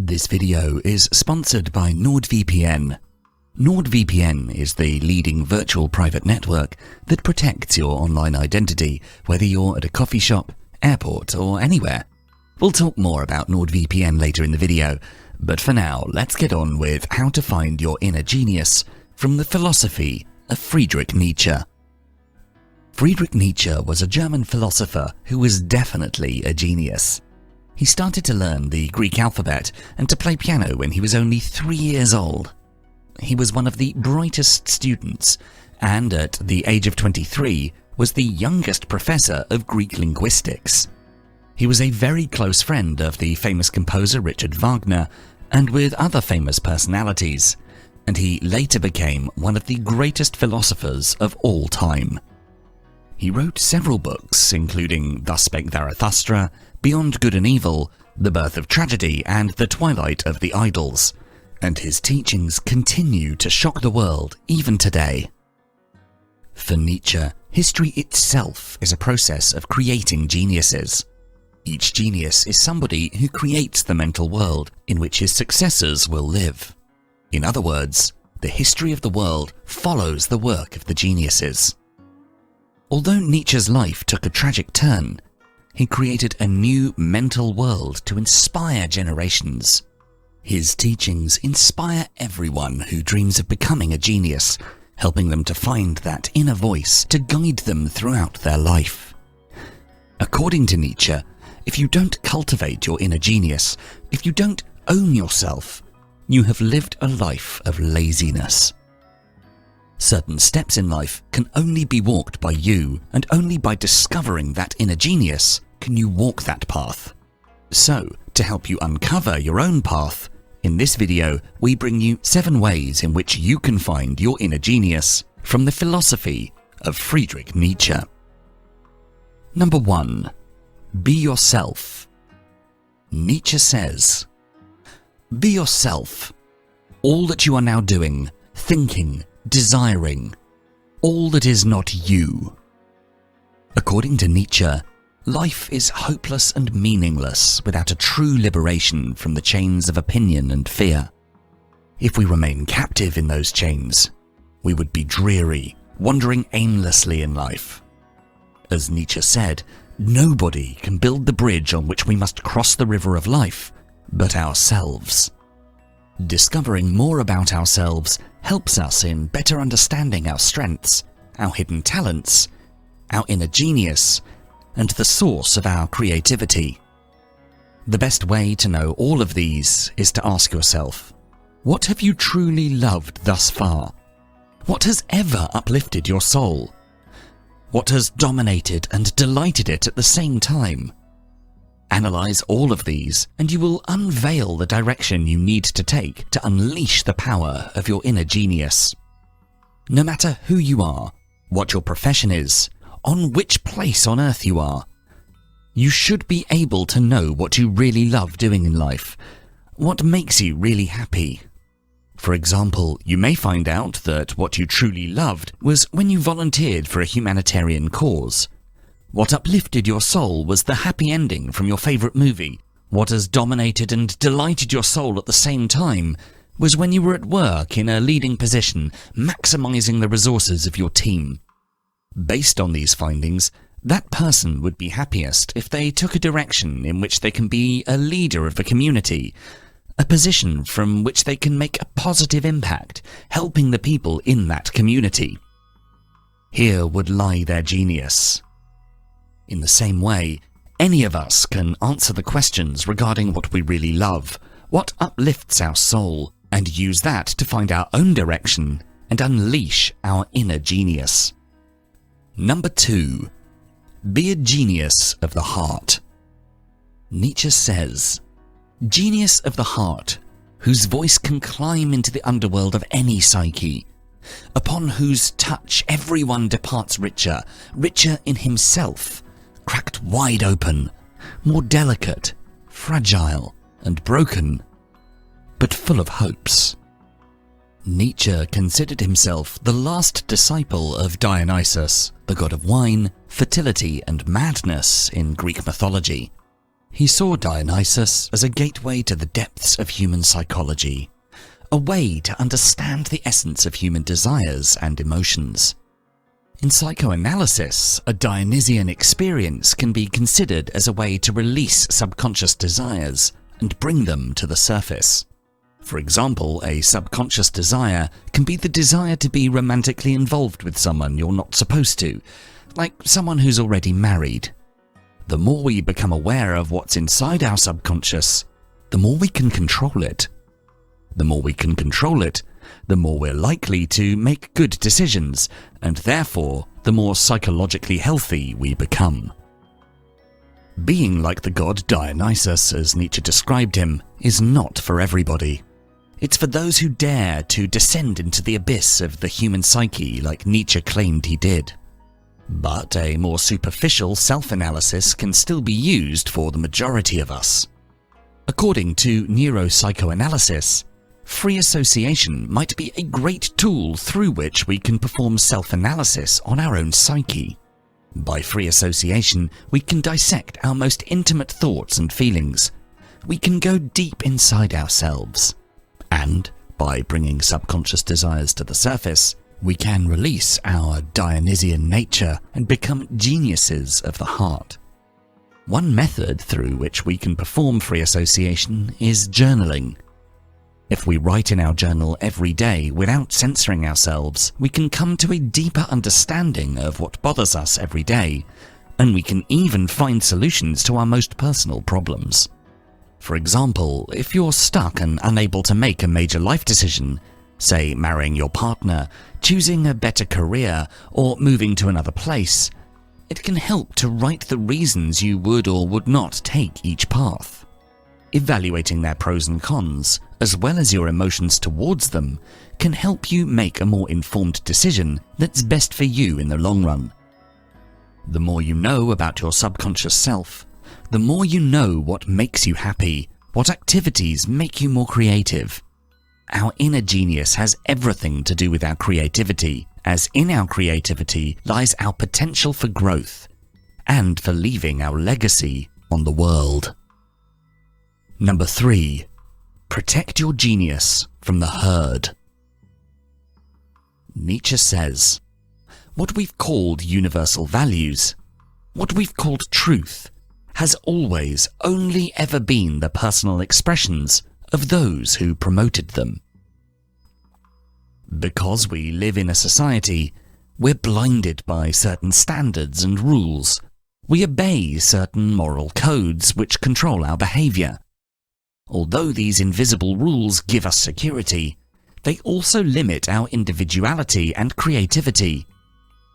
This video is sponsored by NordVPN. NordVPN is the leading virtual private network that protects your online identity, whether you're at a coffee shop, airport, or anywhere. We'll talk more about NordVPN later in the video, but for now, let's get on with how to find your inner genius from the philosophy of Friedrich Nietzsche. Friedrich Nietzsche was a German philosopher who was definitely a genius. He started to learn the Greek alphabet and to play piano when he was only 3 years old. He was one of the brightest students, and at the age of 23 was the youngest professor of Greek linguistics. He was a very close friend of the famous composer Richard Wagner and with other famous personalities, and he later became one of the greatest philosophers of all time. He wrote several books, including Spoke Zarathustra, Beyond Good and Evil, The Birth of Tragedy, and The Twilight of the Idols, and his teachings continue to shock the world even today. For Nietzsche, history itself is a process of creating geniuses. Each genius is somebody who creates the mental world in which his successors will live. In other words, the history of the world follows the work of the geniuses. Although Nietzsche's life took a tragic turn, he created a new mental world to inspire generations. His teachings inspire everyone who dreams of becoming a genius, helping them to find that inner voice to guide them throughout their life. According to Nietzsche, if you don't cultivate your inner genius, if you don't own yourself, you have lived a life of laziness. Certain steps in life can only be walked by you, and only by discovering that inner genius can you walk that path. So, to help you uncover your own path, in this video we bring you 7 ways in which you can find your inner genius from the philosophy of Friedrich Nietzsche. Number 1. Be yourself. Nietzsche says, "Be yourself. All that you are now doing, thinking, desiring, all that is not you." According to Nietzsche, life is hopeless and meaningless without a true liberation from the chains of opinion and fear. If we remain captive in those chains, we would be dreary, wandering aimlessly in life. As Nietzsche said, nobody can build the bridge on which we must cross the river of life but ourselves. Discovering more about ourselves helps us in better understanding our strengths, our hidden talents, our inner genius, and the source of our creativity. The best way to know all of these is to ask yourself, what have you truly loved thus far? What has ever uplifted your soul? What has dominated and delighted it at the same time? Analyze all of these, and you will unveil the direction you need to take to unleash the power of your inner genius. No matter who you are, what your profession is, on which place on earth you are, you should be able to know what you really love doing in life, what makes you really happy. For example, you may find out that what you truly loved was when you volunteered for a humanitarian cause. What uplifted your soul was the happy ending from your favorite movie. What has dominated and delighted your soul at the same time was when you were at work in a leading position, maximizing the resources of your team. Based on these findings, that person would be happiest if they took a direction in which they can be a leader of the community, a position from which they can make a positive impact, helping the people in that community. Here would lie their genius. In the same way, any of us can answer the questions regarding what we really love, what uplifts our soul, and use that to find our own direction and unleash our inner genius. Number 2. Be a genius of the heart. Nietzsche says, "Genius of the heart, whose voice can climb into the underworld of any psyche, upon whose touch everyone departs richer, richer in himself, cracked wide open, more delicate, fragile, and broken, but full of hopes." Nietzsche considered himself the last disciple of Dionysus, the god of wine, fertility, and madness in Greek mythology. He saw Dionysus as a gateway to the depths of human psychology, a way to understand the essence of human desires and emotions. In psychoanalysis, a Dionysian experience can be considered as a way to release subconscious desires and bring them to the surface. For example, a subconscious desire can be the desire to be romantically involved with someone you're not supposed to, like someone who's already married. The more we become aware of what's inside our subconscious, the more we can control it. The more we can control it, the more we're likely to make good decisions, and therefore, the more psychologically healthy we become. Being like the god Dionysus, as Nietzsche described him, is not for everybody. It's for those who dare to descend into the abyss of the human psyche like Nietzsche claimed he did. But a more superficial self-analysis can still be used for the majority of us. According to neuropsychoanalysis, free association might be a great tool through which we can perform self-analysis on our own psyche. By free association, we can dissect our most intimate thoughts and feelings. We can go deep inside ourselves. And, by bringing subconscious desires to the surface, we can release our Dionysian nature and become geniuses of the heart. One method through which we can perform free association is journaling. If we write in our journal every day without censoring ourselves, we can come to a deeper understanding of what bothers us every day, and we can even find solutions to our most personal problems. For example, if you're stuck and unable to make a major life decision, say marrying your partner, choosing a better career, or moving to another place, it can help to write the reasons you would or would not take each path. Evaluating their pros and cons, as well as your emotions towards them, can help you make a more informed decision that's best for you in the long run. The more you know about your subconscious self, the more you know what makes you happy, what activities make you more creative. Our inner genius has everything to do with our creativity, as in our creativity lies our potential for growth and for leaving our legacy on the world. Number 3. Protect your genius from the herd. Nietzsche says, "What we've called universal values, what we've called truth, has always only ever been the personal expressions of those who promoted them." Because we live in a society, we're blinded by certain standards and rules. We obey certain moral codes which control our behavior. Although these invisible rules give us security, they also limit our individuality and creativity.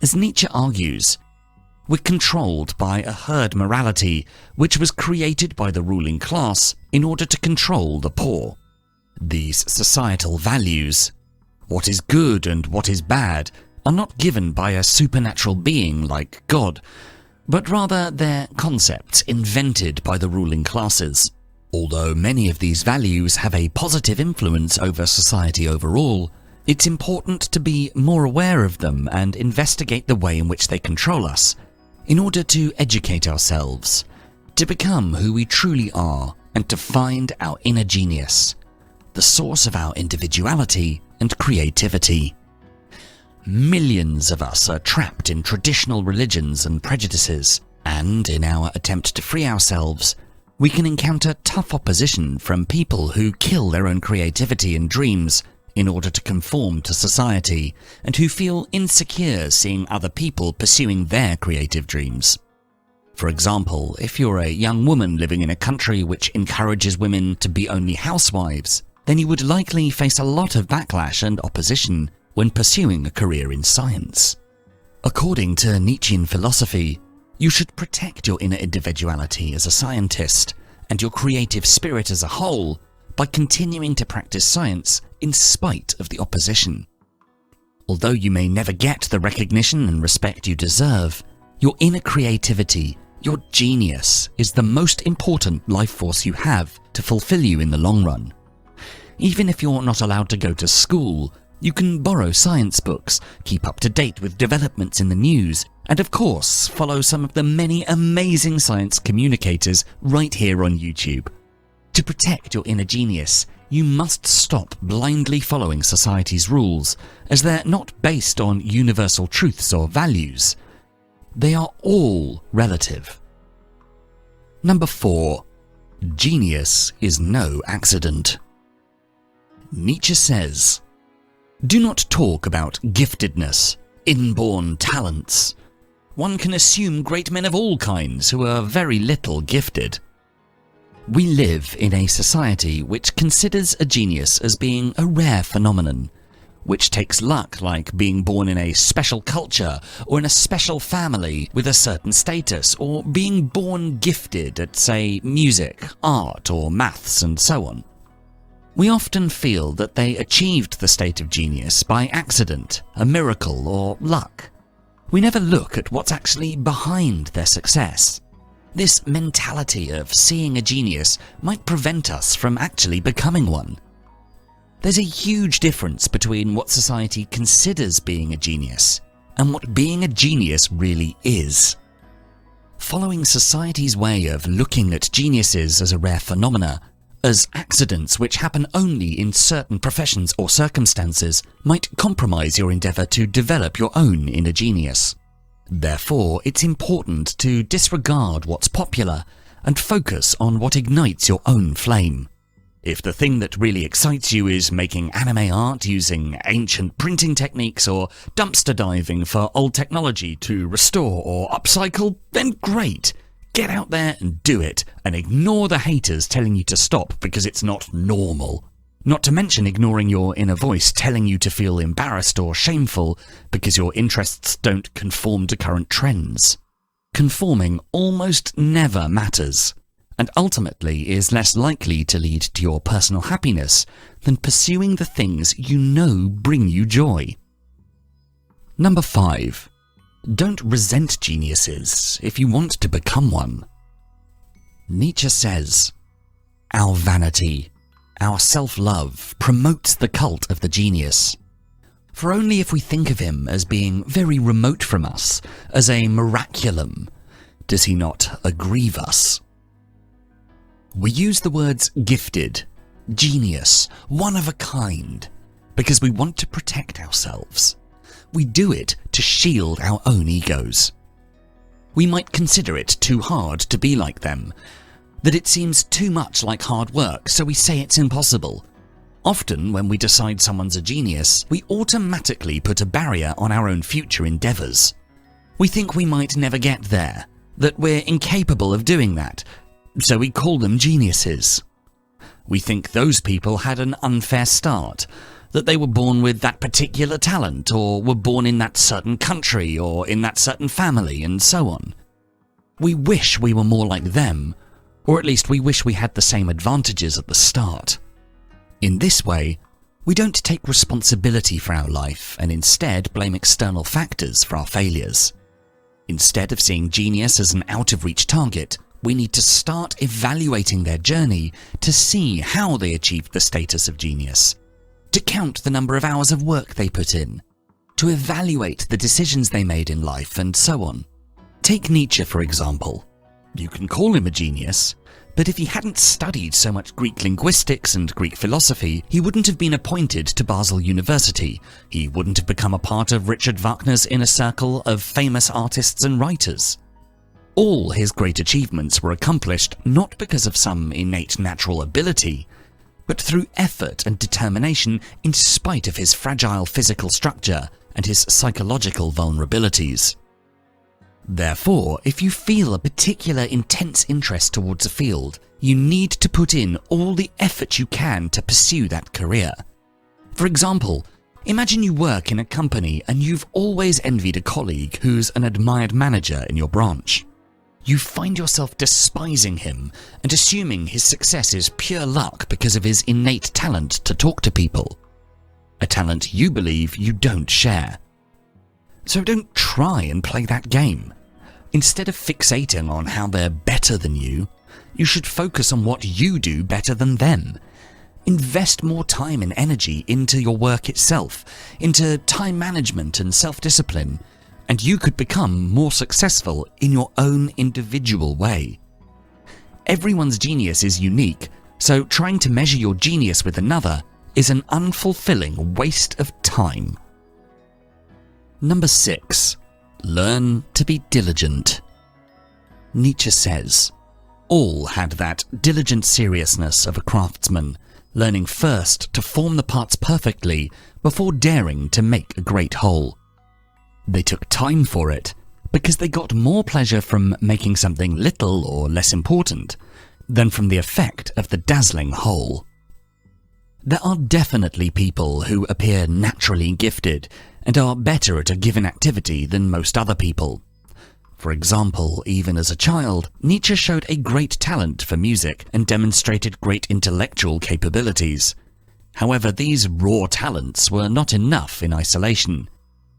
As Nietzsche argues, we're controlled by a herd morality which was created by the ruling class in order to control the poor. These societal values, what is good and what is bad, are not given by a supernatural being like God, but rather they're concepts invented by the ruling classes. Although many of these values have a positive influence over society overall, it's important to be more aware of them and investigate the way in which they control us, in order to educate ourselves, to become who we truly are, and to find our inner genius, the source of our individuality and creativity. Millions of us are trapped in traditional religions and prejudices, and in our attempt to free ourselves, we can encounter tough opposition from people who kill their own creativity and dreams in order to conform to society, and who feel insecure seeing other people pursuing their creative dreams. For example, if you're a young woman living in a country which encourages women to be only housewives, then you would likely face a lot of backlash and opposition when pursuing a career in science. According to Nietzschean philosophy, you should protect your inner individuality as a scientist and your creative spirit as a whole by continuing to practice science in spite of the opposition. Although you may never get the recognition and respect you deserve, your inner creativity, your genius, is the most important life force you have to fulfill you in the long run. Even if you're not allowed to go to school, you can borrow science books, keep up to date with developments in the news, And of course, follow some of the many amazing science communicators right here on YouTube. To protect your inner genius, you must stop blindly following society's rules, as they're not based on universal truths or values. They are all relative. Number 4. Genius is no accident. Nietzsche says, "Do not talk about giftedness, inborn talents. One can assume great men of all kinds who are very little gifted." We live in a society which considers a genius as being a rare phenomenon, which takes luck like being born in a special culture or in a special family with a certain status, or being born gifted at, say, music, art or maths and so on. We often feel that they achieved the state of genius by accident, a miracle or luck. We never look at what's actually behind their success. This mentality of seeing a genius might prevent us from actually becoming one. There's a huge difference between what society considers being a genius and what being a genius really is. Following society's way of looking at geniuses as a rare phenomena, as accidents which happen only in certain professions or circumstances, might compromise your endeavour to develop your own inner genius. Therefore, it's important to disregard what's popular and focus on what ignites your own flame. If the thing that really excites you is making anime art using ancient printing techniques or dumpster diving for old technology to restore or upcycle, then great! Get out there and do it, and ignore the haters telling you to stop because it's not normal. Not to mention ignoring your inner voice telling you to feel embarrassed or shameful because your interests don't conform to current trends. Conforming almost never matters, and ultimately is less likely to lead to your personal happiness than pursuing the things you know bring you joy. Number 5. Don't resent geniuses if you want to become one. Nietzsche says, "Our vanity, our self-love promotes the cult of the genius. For only if we think of him as being very remote from us, as a miraculum, does he not aggrieve us." We use the words gifted, genius, one of a kind, because we want to protect ourselves. We do it to shield our own egos. We might consider it too hard to be like them, that it seems too much like hard work, so we say it's impossible. Often, when we decide someone's a genius, we automatically put a barrier on our own future endeavours. We think we might never get there, that we're incapable of doing that, so we call them geniuses. We think those people had an unfair start, that they were born with that particular talent, or were born in that certain country, or in that certain family, and so on. We wish we were more like them, or at least we wish we had the same advantages at the start. In this way, we don't take responsibility for our life and instead blame external factors for our failures. Instead of seeing genius as an out-of-reach target, we need to start evaluating their journey to see how they achieved the status of genius, to count the number of hours of work they put in, to evaluate the decisions they made in life, and so on. Take Nietzsche, for example. You can call him a genius, but if he hadn't studied so much Greek linguistics and Greek philosophy, he wouldn't have been appointed to Basel University. He wouldn't have become a part of Richard Wagner's inner circle of famous artists and writers. All his great achievements were accomplished not because of some innate natural ability, but through effort and determination in spite of his fragile physical structure and his psychological vulnerabilities. Therefore, if you feel a particular intense interest towards a field, you need to put in all the effort you can to pursue that career. For example, imagine you work in a company and you've always envied a colleague who's an admired manager in your branch. You find yourself despising him and assuming his success is pure luck because of his innate talent to talk to people, a talent you believe you don't share. So don't try and play that game. Instead of fixating on how they're better than you, you should focus on what you do better than them. Invest more time and energy into your work itself, into time management and self-discipline. and you could become more successful in your own individual way. Everyone's genius is unique, so trying to measure your genius with another is an unfulfilling waste of time. Number 6. Learn to be diligent. Nietzsche says, all had that diligent seriousness of a craftsman, learning first to form the parts perfectly before daring to make a great whole. They took time for it, because they got more pleasure from making something little or less important than from the effect of the dazzling whole. There are definitely people who appear naturally gifted and are better at a given activity than most other people. For example, even as a child, Nietzsche showed a great talent for music and demonstrated great intellectual capabilities. However, these raw talents were not enough in isolation.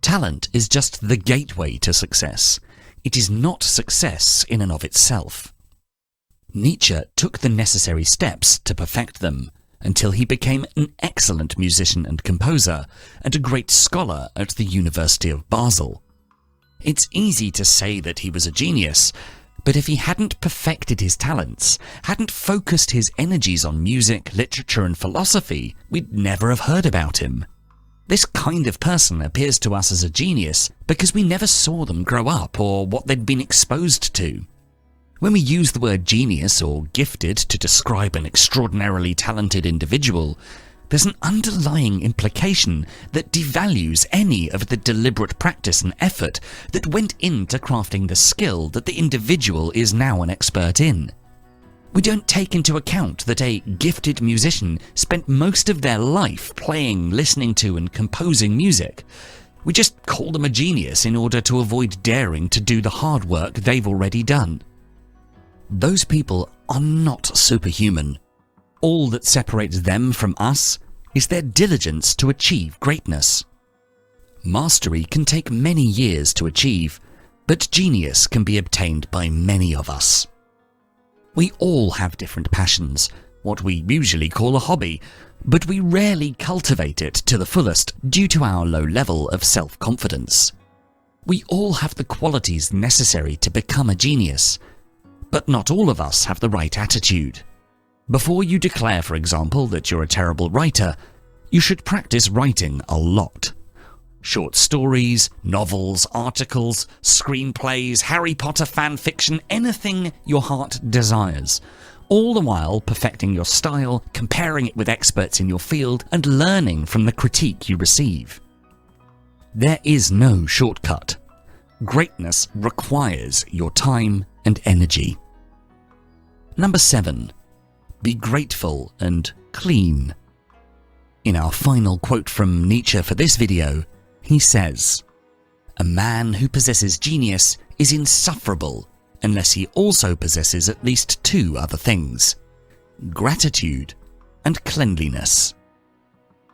Talent is just the gateway to success. It is not success in and of itself. Nietzsche took the necessary steps to perfect them, until he became an excellent musician and composer, and a great scholar at the University of Basel. It's easy to say that he was a genius, but if he hadn't perfected his talents, hadn't focused his energies on music, literature and philosophy, we'd never have heard about him. This kind of person appears to us as a genius because we never saw them grow up or what they'd been exposed to. When we use the word genius or gifted to describe an extraordinarily talented individual, there's an underlying implication that devalues any of the deliberate practice and effort that went into crafting the skill that the individual is now an expert in. We don't take into account that a gifted musician spent most of their life playing, listening to and composing music. We just call them a genius in order to avoid daring to do the hard work they've already done. Those people are not superhuman. All that separates them from us is their diligence to achieve greatness. Mastery can take many years to achieve, but genius can be obtained by many of us. We all have different passions, what we usually call a hobby, but we rarely cultivate it to the fullest due to our low level of self-confidence. We all have the qualities necessary to become a genius, but not all of us have the right attitude. Before you declare, for example, that you're a terrible writer, you should practice writing a lot. Short stories, novels, articles, screenplays, Harry Potter fan fiction, anything your heart desires, all the while perfecting your style, comparing it with experts in your field, and learning from the critique you receive. There is no shortcut. Greatness requires your time and energy. Number 7. Be grateful and clean. In our final quote from Nietzsche for this video, he says, "A man who possesses genius is insufferable unless he also possesses at least 2 other things: gratitude and cleanliness."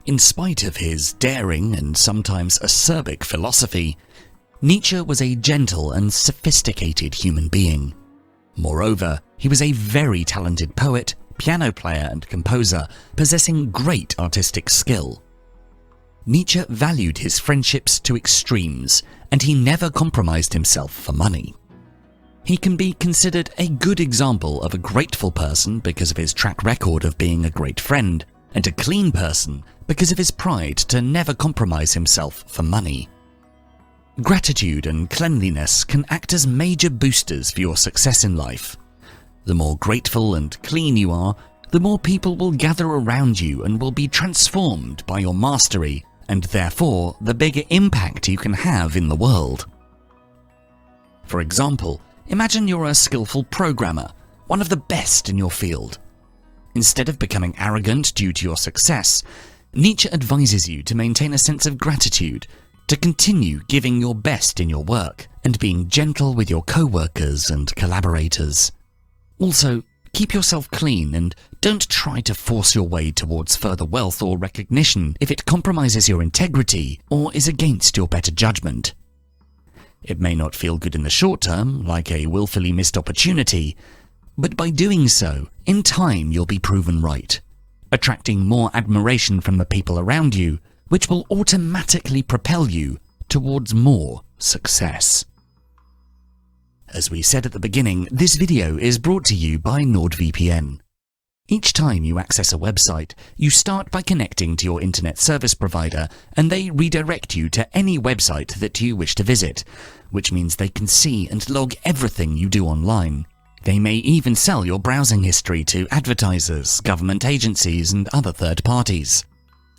In spite of his daring and sometimes acerbic philosophy, Nietzsche was a gentle and sophisticated human being. Moreover, he was a very talented poet, piano player and composer, possessing great artistic skill. Nietzsche valued his friendships to extremes, and he never compromised himself for money. He can be considered a good example of a grateful person because of his track record of being a great friend, and a clean person because of his pride to never compromise himself for money. Gratitude and cleanliness can act as major boosters for your success in life. The more grateful and clean you are, the more people will gather around you and will be transformed by your mastery, and therefore the bigger impact you can have in the world. For example, imagine you're a skillful programmer, one of the best in your field. Instead of becoming arrogant due to your success, Nietzsche advises you to maintain a sense of gratitude, to continue giving your best in your work, and being gentle with your co-workers and collaborators. Also, keep yourself clean and don't try to force your way towards further wealth or recognition if it compromises your integrity or is against your better judgment. It may not feel good in the short term, like a willfully missed opportunity, but by doing so, in time you'll be proven right, attracting more admiration from the people around you, which will automatically propel you towards more success. As we said at the beginning, this video is brought to you by NordVPN. Each time you access a website, you start by connecting to your internet service provider, and they redirect you to any website that you wish to visit, which means they can see and log everything you do online. They may even sell your browsing history to advertisers, government agencies, and other third parties.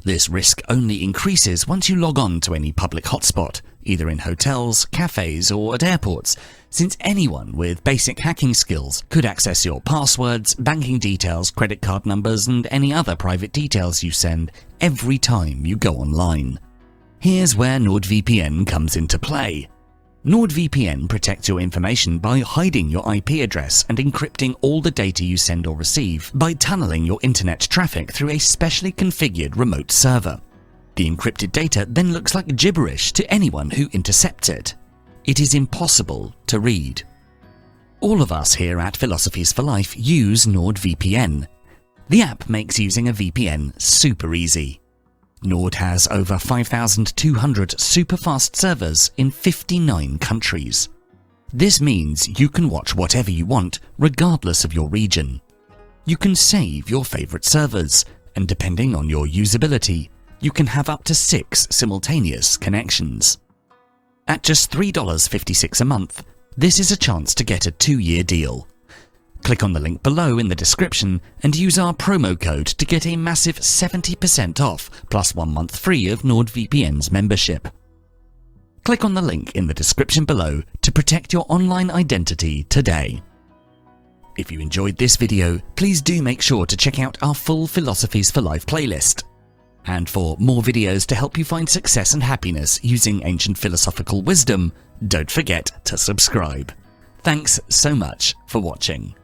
This risk only increases once you log on to any public hotspot, either in hotels, cafes, or at airports, since anyone with basic hacking skills could access your passwords, banking details, credit card numbers, and any other private details you send every time you go online. Here's where NordVPN comes into play. NordVPN protects your information by hiding your IP address and encrypting all the data you send or receive by tunneling your internet traffic through a specially configured remote server. The encrypted data then looks like gibberish to anyone who intercepts it. It is impossible to read. All of us here at Philosophies for Life use NordVPN. The app makes using a VPN super easy. Nord has over 5,200 super-fast servers in 59 countries. This means you can watch whatever you want, regardless of your region. You can save your favorite servers, and depending on your usability, you can have up to 6 simultaneous connections. At just $3.56 a month, this is a chance to get a 2-year deal. Click on the link below in the description and use our promo code to get a massive 70% off plus 1 month free of NordVPN's membership. Click on the link in the description below to protect your online identity today. If you enjoyed this video, please do make sure to check out our full Philosophies for Life playlist. And for more videos to help you find success and happiness using ancient philosophical wisdom, don't forget to subscribe. Thanks so much for watching.